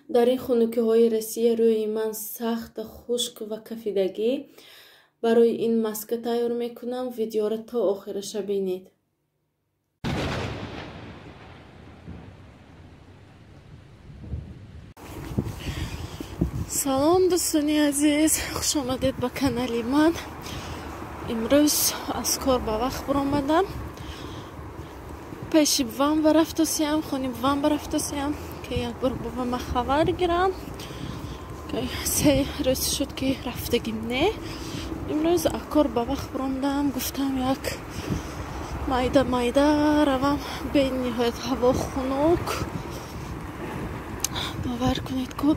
дар ин хунукиҳои Россия рӯи ман сахт хушк ва кафидагӣ. Барои ин маска тайёр мекунам. Видеоро то охираша бинед. салом дӯстони азиз, хуш омадед ба канали ман. имрӯз аз кор ба вақт баромадам. пеши бувам ба рафтосиям, хони бувам ба рафтосиям ки як бор бува ма хабар гирам. 3 рӯз шуд ки рафтагим не. имрӯз аз кор ба вақт баромадам. гуфтам як майда равам. бениҳоят ҳаво хунук. бовар кунед ки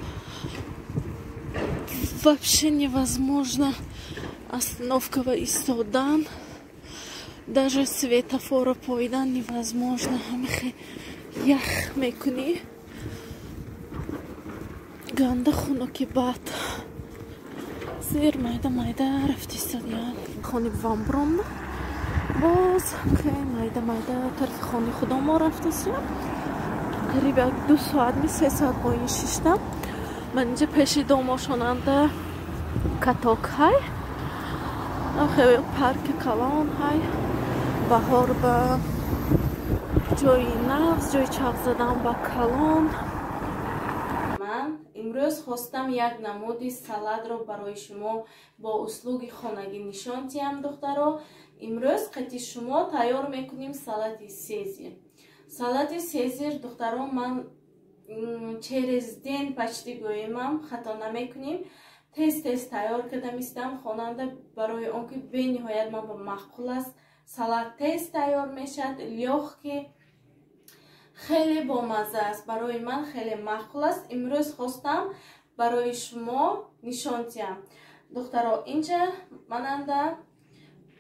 вообще невозможно остановка ва истодан. Даже светофора пойдан невозможно. Ҳамихе ях мекунӣ. ганда хунуки бад. зер майда рафти истодиям. хони бувам буромда. боз майда тарафи хони худо мо рафтасиям. қариб 2 соат 3 соат бо ин шиштам. من اینجا پیش دوماشوننده کتاک های خیلی پارک کلان های بهار به جای نفس جای چاق زدن با کلان. من امروز خواستم یک نمودی سالاد رو برای شما با اسلوب خانگی نشان دهم دخترها. امروز قطعی شما تیار میکنیم سالاد سیزر. سالاد سیزر دخترها من через день почти гоимам, хато намекуним. Тест тайёр кардам истам хонанда барои он ки бениҳоят ман ба маъқул аст. Салат тест тайёр мешавад, лёгкий, хеле бомаза аст. Барои ман хеле маъқул аст. имрӯз хостам барои шумо нишон диҳам. духтаро, инҷа мананда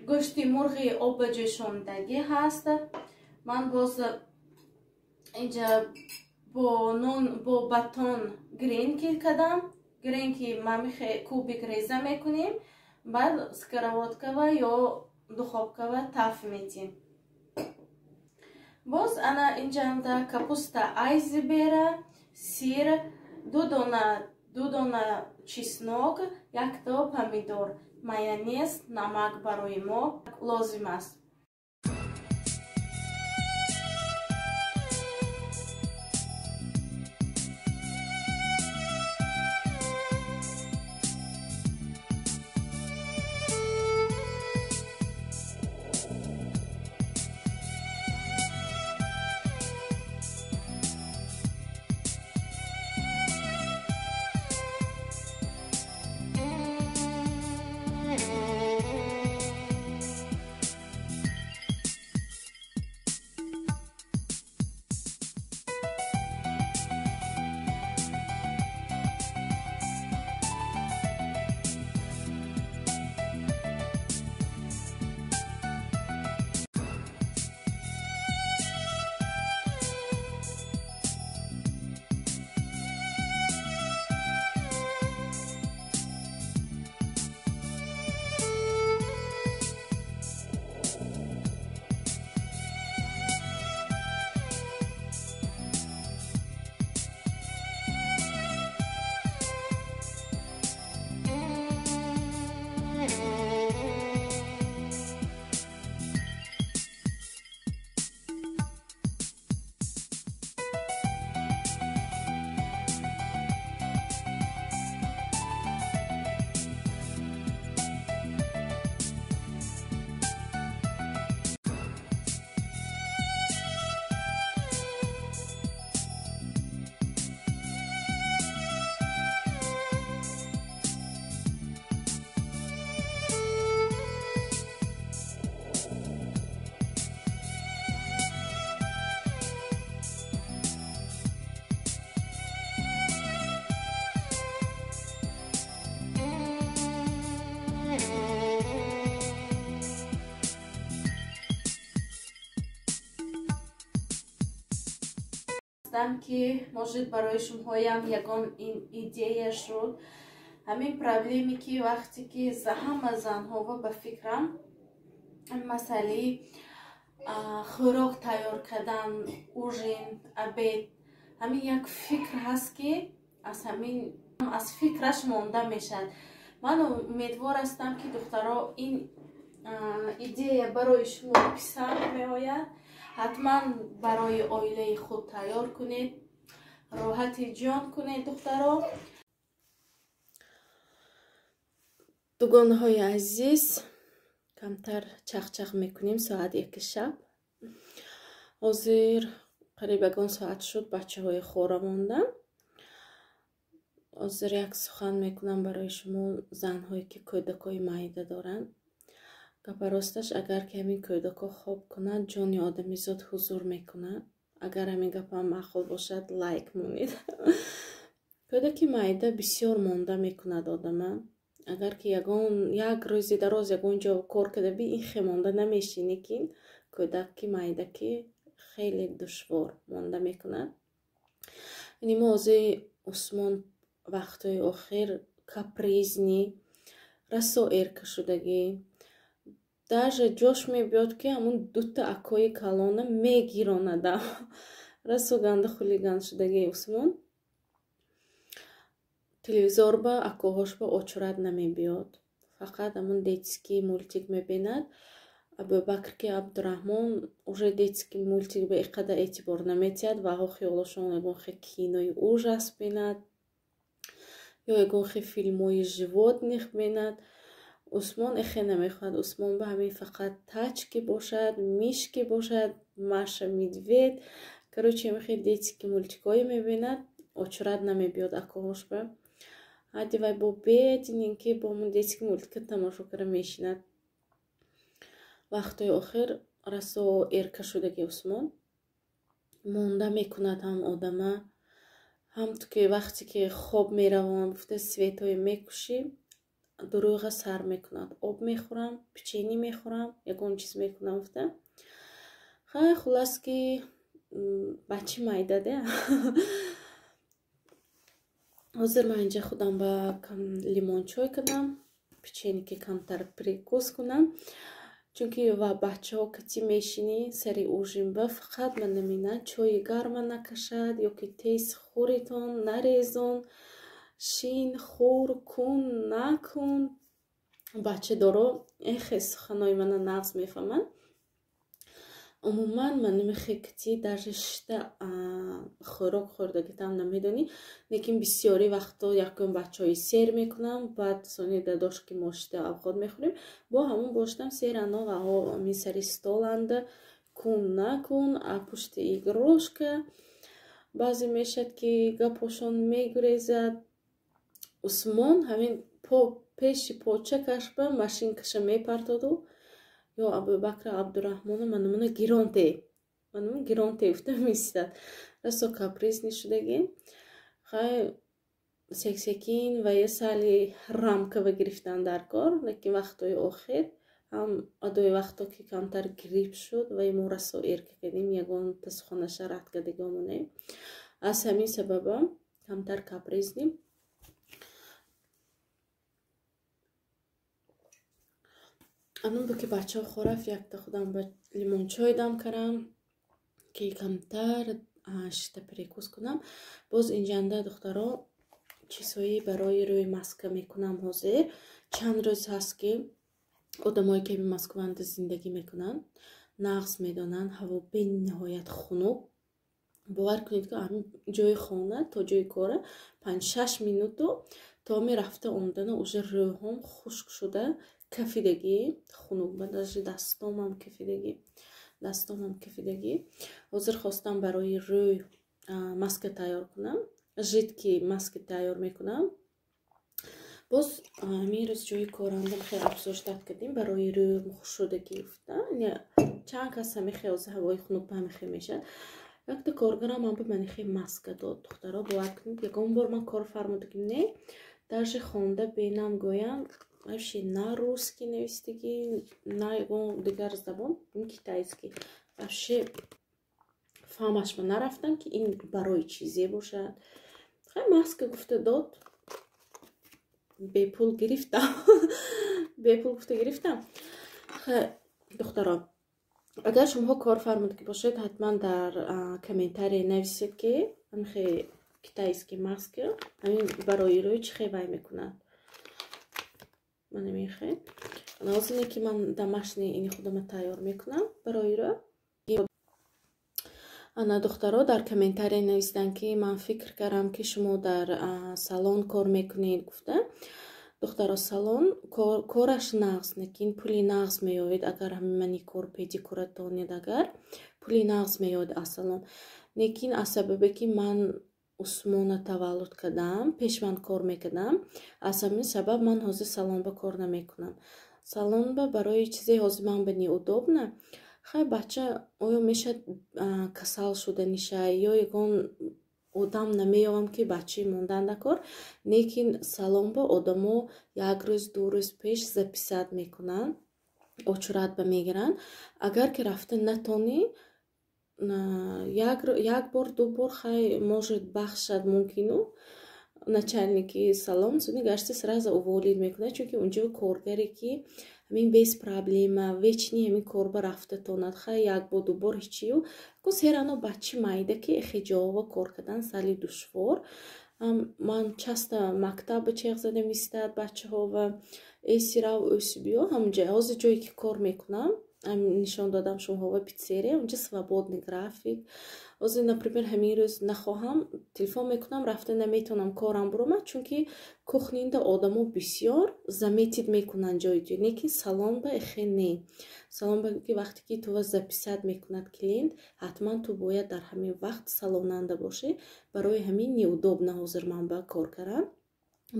гӯшти мурғи обаҷӯшондагӣ ҳаст. ман боз инҷа бо батон гренки кардам. гренки мамихе кубик реза мекунем. баъд сковородкава ё духовкава таф метим. боз ана инҷанда капуста айзбера, сир, 2 дона чеснок, 1 то помидор, майонез, намак барои мо лозим аст. که موجود برای شما هم یگان این ایده شد. همین پرابلمی که وقتی که همه زنها و به فکرم مسئله خوراک تیار کردن، اوژین، ابد، همین یک فکر هست که аз ҳамин аз фикраш монда мешавад. ман умедвор ҳастам ки духтаро ин идея барои шумо писанд меояд. ҳатман барои оилаи худ тайёр кунед, роҳати ҷон кунед духтаро. дугонаҳои азиз, камтар чахчах мекунем. соат 1 шаб. ҳозир қариб 1 соат шуд, бачаҳои хора мондан. ҳозир як сухан мекунам барои шумо занҳое ки кӯдакҳои майда доранд. гапа росташ, агар ки ҳамин кӯдакҳо хоб кунад, ҷони одамизод ҳузур мекунад. агар ҳамин гапам маъқул бошад, лайк монед. кӯдаки майда бисёр монда мекунад одама. агар ки як рӯзи дароз ягон ҷо кор када би ин хе монда намешинӣ ки кӯдаки майда ки хеле душвор монда мекунад. яъне мо ҳозир усмон вақтҳои охир капризни, расо эрка шудагӣ. даже ҷош мебиёд ки ҳамун дута акои калона мегиронадам. расо ганда хулиган шудагӣ усмон. телевизор ба акоҳош ба очурад намебиёд. фақат ҳамун детский мультик мебинад. абубакр ки абдураҳмон уже детский мультик ба иқадар эътибор наметиҳад. ваҳо хиёлошон ягон хе кинои ужас бинад ё ягон хе филмҳои животних бинад. усмон эхе намехоҳад. усмон ба ҳамин фақат тачки бошад, мишки бошад, маша медвед. короче ҳамин хе детский мультикҳое мебинад. очурад намебиёд акоҳош ба. ҳадди вай бо бединин ки бо ҳамун детский мультика тамошо кара мешинад. вақтҳои охир расо эрка шудаги усмон монда мекунад ҳам одама, ҳам то ки вақте ки хоб меравам гуфта светҳое мекушӣ, дуруға сар мекунад. об мехӯрам, печени мехӯрам, ягон чиз мекунам гуфта. хай хулас ки бачи майда де. ҳозир ман инҷа худам ба лимончой кардам, печени ки камтар прикус кунам. чунки ва бачаҳо кати мешинӣ сари ужин ба фақат ба намина чои гарма накашад ё ки тез хӯритон нарезон, шин хур кун накун. бачадоро эхе суханои мана нағз мефаҳманд. умуман ман намехе кати даже шита хӯрок хӯрдагитам намедонӣ. лекин бисёри вақто якум бачаҳои сер мекунам, баъд сони дадош ки мо шита авқот мехӯрем, бо ҳамун боштам сер ано ваҳо мин сари столанда кун накун, а пушти игрушка. баъзе мешад ки гапошон мегурезад. усмон ҳамин пеши почакаш ба машинкаша мепартоду ё абубакр абдураҳмона манамуна гиронте уфта мисад. расо капризни шудагӣ. хай сексекин ва я сали рамкава гирифтан дар кор. лекин вақтҳои охир ҳам адои вақто ки камтар грип шуд ва мо расо эрка кардем, ягон тасухонаша рад кардаги омонем. аз ҳамин сабаба камтар капризним. анун бо ки бачаҳо хораф якта худам ба лимончой дам карам ки камтар шита прикус кунам. боз инҷанда духтаро чизҳои барои рӯи маска мекунам. ҳозир чанд рӯз ҳаст ки одамое ки москванда зиндагӣ мекунанд, нағз медонанд, ҳаво бениҳоят хунук. бовар кунед ки ҷои хона то ҷои кора 5-6 минуту то мерафта омдана уже рӯҳом хушк шуда кафидагӣ хунук ба даже дастомам кафидагӣ. ҳозир хостам барои рӯй маска тайёр кунам. жидки маска тайёр мекунам. боз ҳамин рӯз ҷои корандам хеле афзош дад кардем барои рӯй хушудагӣ уфта. чанд кас ҳамихе ҳозир ҳавои хунук ба ҳамихе мешад. якта коргарам ман ба манихе маска дод. духтаро бовар кунед ягон бор ман кор фармудагим не даже хонда бенам гӯям вообще на русский навистагӣ, на ягон дигар забон, ин китайский. вообще фаҳмаш ба нарафтам ки ин барои чизе бошад. хай маска гуфта дод. бепул гирифтам. хай духтаро, агар шумоҳо кор фармудагӣ бошед, ҳатман дар комментарие нависед ки китайский маски ҳамин барои рӯй чӣ хевай мекунад манамихе ҳозине ки ман домашний ини худама тайёр мекунам барои рӯй ана духтаро дар комментарие нависиданд ки ман фикр кардам ки шумо дар салон кор мекунед гуфта духтаро салон кораш нағз лекин пули нағз меёвед агар ҳамин маникюр педикюратонед агар пули нағз меёвед аз салон лекин аз сабабе ки ман усмона таваллуд кардам пеш ман кор мекардам аз ҳамин сабаб ман ҳозир салонба кор намекунам салонба барои чизе ҳозир ман ба неудобна хай бача оё мешад касал шудани шай ё ягон одам намеёвам ки бачаи монданда кор лекин салонба одамо як рӯз ду рӯз пеш записат мекунанд очуратба мегиранд агар ки рафта натонӣ як бор ду бор хай может бахшад мумкину начальники салон зуни гашти сразу уволид мекунад чунки унҷо коргаре ки ҳамин без проблема вечни ҳамин корба рафтатонад хай як бор ду бор ҳичию серано бачи майда ки хиҷова кор кардан сали душвор ман часто мактаба чех задам истад бачаҳо ва эсирав өсибиё ҳамҷа ҳозир ҷое ки кор мекунам нишон додам шумоҳо питсерия унҷа свободный график ҳозир например ҳамин рӯз нахоҳам телефон мекунам рафта наметавонам корам буромад чунки кухнинда одамо бисёр заметид мекунанд ҷои ҷо лекин салонба эхе не салонба ки вақте ки тува записат мекунад клиент ҳатман ту бояд дар ҳамин вақт салонанда бошӣ барои ҳамин неудобна ҳозир ман ба кор кардам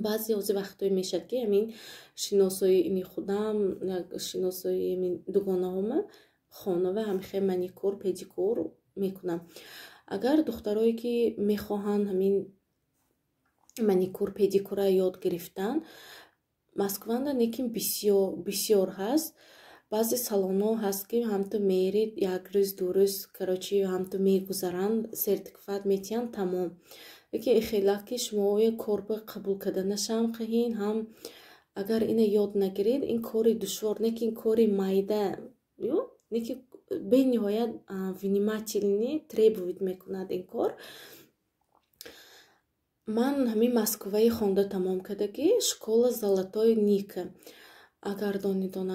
баъзе ҳозир вақтҳое мешад ки ҳамин шиносои ини худам шиносои ҳамин дугонаҳома хонава ҳамихе маникюр педикюр мекунам агар духтарое ки мехоҳанд ҳамин маникюр педикюра ёд гирифтан москванда лекин бисёр ҳаст баъзе салонҳо ҳаст ки ҳамту мерид як рӯз ду рӯз карочи ҳамту мегузаранд сертификат метиҳанд тамом лекин ихела ки шумо корба қабул карданашам хоҳин ҳам агар ина ёд нагиред ин кори душвор лекин кори майда ё лекин бениҳоят внимательный требовать мекунад ин кор ман ҳамин москваи хонда тамом кардагӣ школа золотой ника агар донедон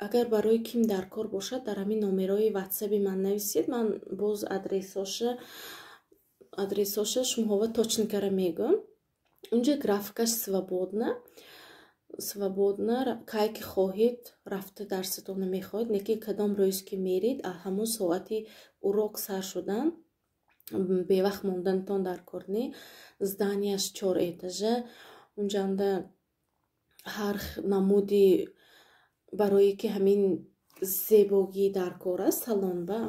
агар барои ким дар кор бошад дар ҳамин номерои ватсаби ман нависед ман боз адресоша шумоҳова точникара мегӯм унҷа графикаш свободна кай ки хоҳед рафта дарсатона мехоҳед лекин кадом рӯз ки мерид ҳамон соати урок сар шудан бевақт монданатон дар кор не зданияш 4 этажа унҷанда ҳар намуди барое ки ҳамин зебогӣ дар кор аст салонба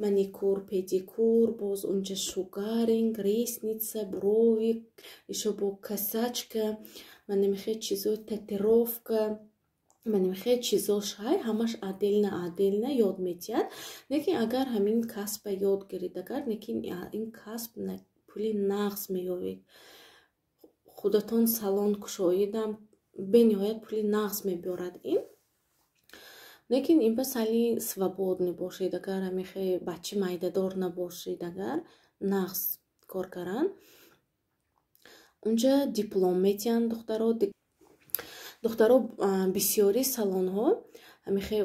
маникюр педикюр боз унҷа шугаринг ресница брови ишо бо косачка манамихе чизо татировка манамихе чизо шай ҳамаш отдельно ёд метиҳад лекин агар ҳамин касба ёд гирид агар лекин ин касб пули нағз меёвед худатон салон кушоидам бениҳоят пули нағз меборад ин лекин ин ба сали свободный бошед агар ҳамихе бачи майдадор набошед агар нағз кор кардан унҷа диплом метиҳанд духтаро бисёри салонҳо ҳамихе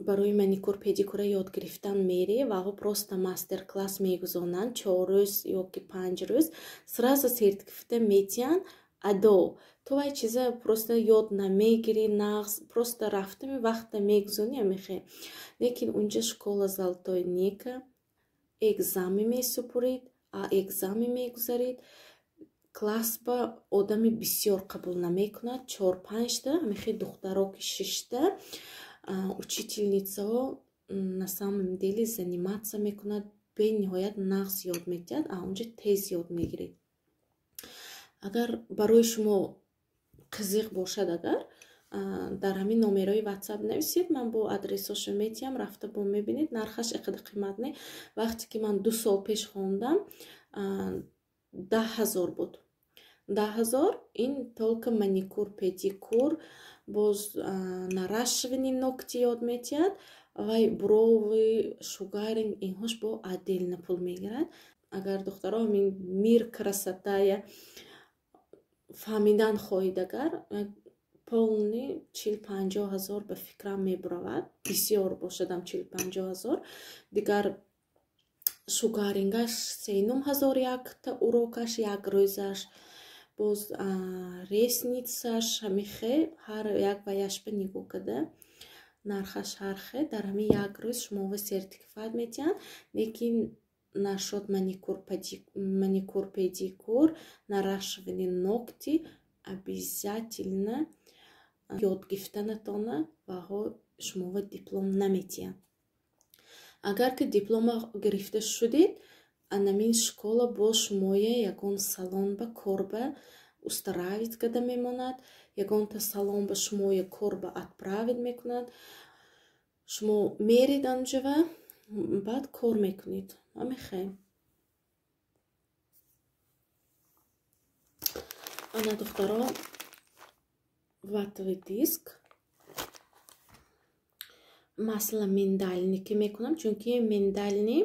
барои маникюр педикюра ёд гирифтан мере ва просто мастер класс мегузонанд 4 рӯз ёки 5 рӯз сразу сертификата метиҳанд адо то вай чиза просто ёд намегирӣ нағз просто рафтами вақта мегузонӣ ҳамихе лекин унҷа школа золотой ника экзамен месупурид экзамен мегузарид классба одами бисёр қабул намекунад 4-5 та ҳамихе духтаро ки 6 та учительницаҳо на самом деле заниматься мекунад бениҳоят нағз ёд метиҳад унҷа тез ёд мегиред агар барои шумо қызиқ бошад агар дар ҳамин номерои ватсап нависед ман бо адресошо метиҳам рафта бо мебинед нархаш иқади қимат не вақте ки ман 2 сол пеш хондам 10,000 буд 10,000 ин толка маникюр педикюр боз наращивани ногти ёд метиҳад вай брови шугаринг инҳош бо отдельно пул мегирад агар духтаро ҳамин мир красотая фаҳмидан хоҳед, агар полни 40-50 ҳазор ба фикрам мебуравад, бисёр бошадам 40-50 ҳазор. Дигар шугарингаш 3-9 ҳазор якта урокаш, як рӯзаш, боз ресницаш, ҳамихе ҳар як ба яшпа нигоҳ када нархаш ҳархе. Дар ҳамин як рӯз шумова сертификат метиҳанд, лекин нашод маникюр педикюр, нарашивани ногти обязательно ёд гирифтанатона баҳо шумова диплом наметиҳанд. Агар ки диплома гирифта шудед, анамин школа бо шумоя ягон салон ба корба устравит када мемонад, ягонта салон ба шумоя корба отправит мекунад. Шумо меред анҷава, баъд кор мекунед. Амихе ана духтаро ватовый диск масъалан миндални ки мекунам, чунки миндални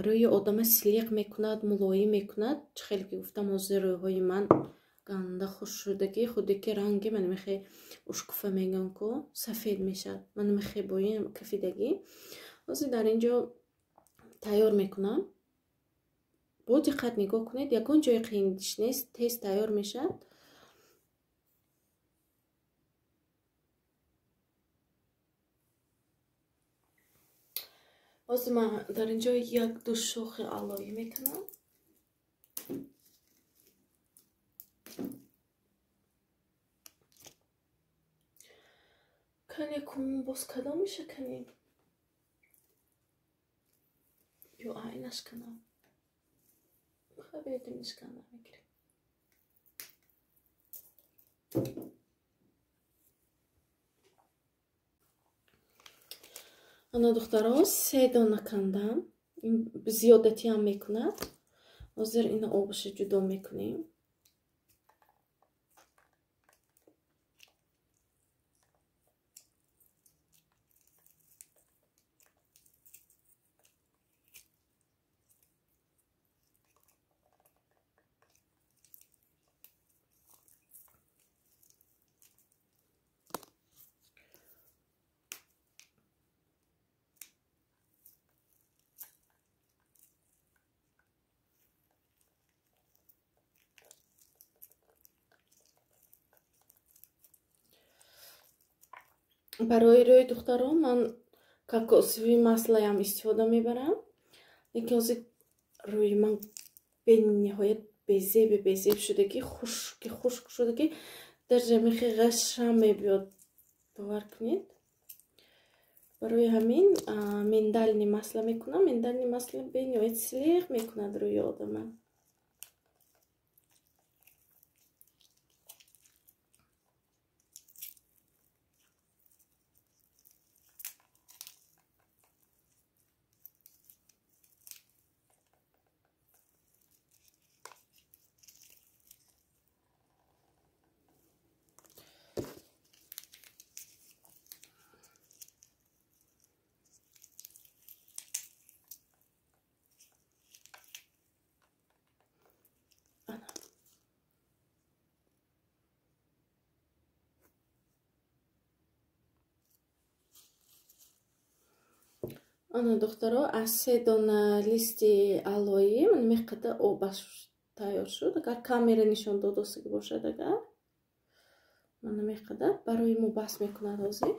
рӯи одама силиқ мекунад, мулоим мекунад. Хеле ки гуфтам ҳозир рӯйҳои ман ганда хушшудагӣ, худе ки ранги ман мехе ушкуфа мегӯям ко сафед мешавад, ман мехе боим кафидагӣ. ҳозир дар инҷо тайёр мекунам. бо диққат нигоҳ кунед, ягон ҷои қииниш нест, тез тайёр мешавад. ҳозир ман дар инҷо 1-2 шохи алои мекунам. кане кум боз кадом меша канем ё айнаш канам хабедимиш канам мегирем. ана духтаро 3 дона кандам, зиёдатӣ ҳам мекунад. ҳозир ина обаши ҷудо мекунем. барои рӯи духтаро ман кокосовии маслаам истифода мебарам, лекин ҳозир рӯи ман бениҳоят безеб шудагӣ, хушк шудагӣ, дар ҷамихи ғашам мебиёд, бовар кунед. барои ҳамин миндални масла мекунам. Миндални масла бениҳоят силиқ мекунад рӯи одама. ана духтаро аз 3 дона листи алои ман меқада обаш тайёр шуд. Агар камера нишон додасагӣ бошад, агар ман меқада барои мо бас мекунад ҳозир.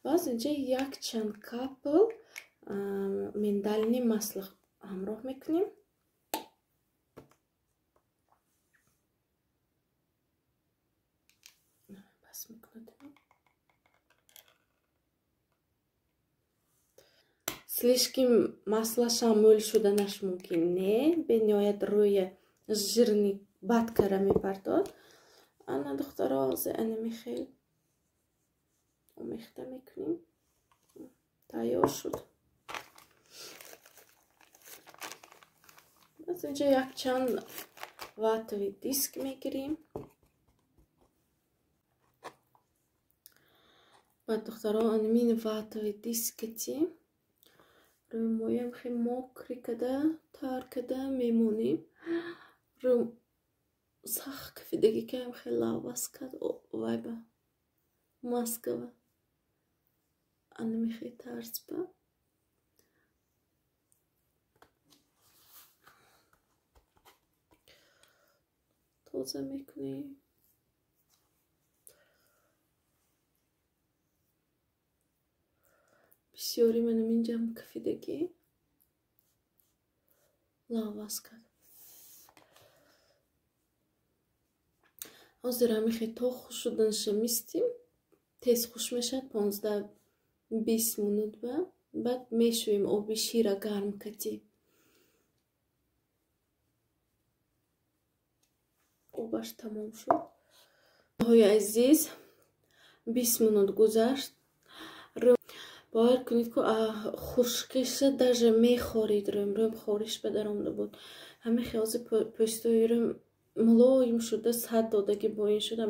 Баъд инҷа як чанд капл миндални масла ҳамроҳ мекунем. бас мекунад. слишком маслашам мӯл шуданаш мумкин не, бениҳоят рӯи жирни бадкара мепардод. ана духтаро ҳозир анамихел омехта мекунем. тайёр шуд. баъд инҷа якчанд ватовый диск мегирем. баъд духтаро анамин ватовый дискати моям хеле мокрӣ када тар када мемонем. Сахт кафидагӣ кардам, хеле лаваз кард вайба Москва. Анами хеле тарз ба тоза мекунем. бисёри манам инҷам кафидагӣ лаваз кард. ҳозир ҳамихе то хуш шуданша мистим тез хуш мешавад 15-20 минут ба баъд мешӯем оби шира гарм кати. обаш тамом шуд. ҳои азиз 20 минут гузашт. бовар кунед ки хушкиша даже мехорид рӯм хориш ба дар омада буд. ҳамихе ҳозир пӯстои рӯм мулоим шуда, сад додагӣ боин шуда.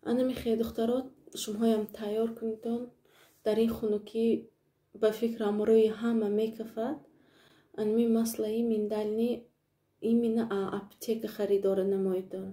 анамихе духтаро шумоям тайёр кунидон. дар ин хунукӣ ба фикрам рӯи ҳама мекафад. анми масла миндални имина аптека харидора намоидон.